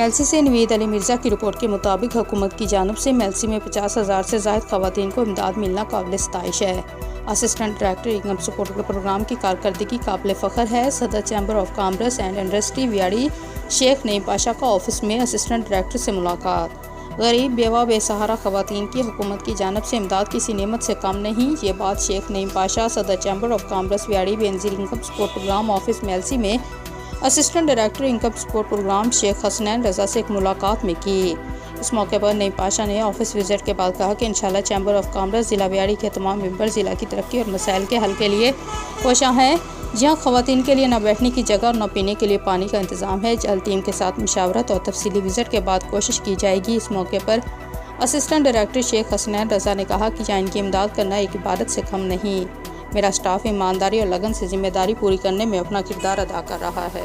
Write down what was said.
मेलसी से नवीद अली मिर्ज़ा की रिपोर्ट के मुताबिक हुकूमत की जानिब से मेलसी में 50,000 से ज़ायद ख़वातीन को इमदाद मिलना काबिल सताइश है। Assistant director income support program की कारकर्दगी काबिल फ़ख्र है। सदर chamber of commerce and industry Vehari Sheikh Naeem Pasha का ऑफिस में असिस्टेंट डायरेक्टर से मुलाकात। गरीब बेवा बेसहारा ख़वातीन की हुकूमत की जानिब से इमदाद किसी नेमत से कम नहीं। ये बात शेख नईम पाशा सदर chamber of commerce Vehari Benazir income support program office Mailsi में assistant director income support program Sheikh Hasnain Raza से एक मुलाकात में की। इस मौके पर नईम पाशा ने ऑफिस विजिट के बाद कहा कि इंशाल्लाह चैम्बर ऑफ कॉमर्स ज़िला व्याड़ी के तमाम मेंबर ज़िला की तरक्की और मसाइल के हल के लिए कोशां हैं। जहाँ ख़वातीन के लिए न बैठने की जगह और न पीने के लिए पानी का इंतज़ाम है। जल्द टीम के साथ मुशावरत और तफसीली विजिट के बाद कोशिश की जाएगी। इस मौके पर असिस्टेंट डायरेक्टर शेख हसनैन रज़ा ने कहा कि यहाँ इनकी इमदाद करना एक इबादत से कम नहीं। मेरा स्टाफ ईमानदारी और लगन से जिम्मेदारी पूरी करने में अपना किरदार अदा कर रहा है।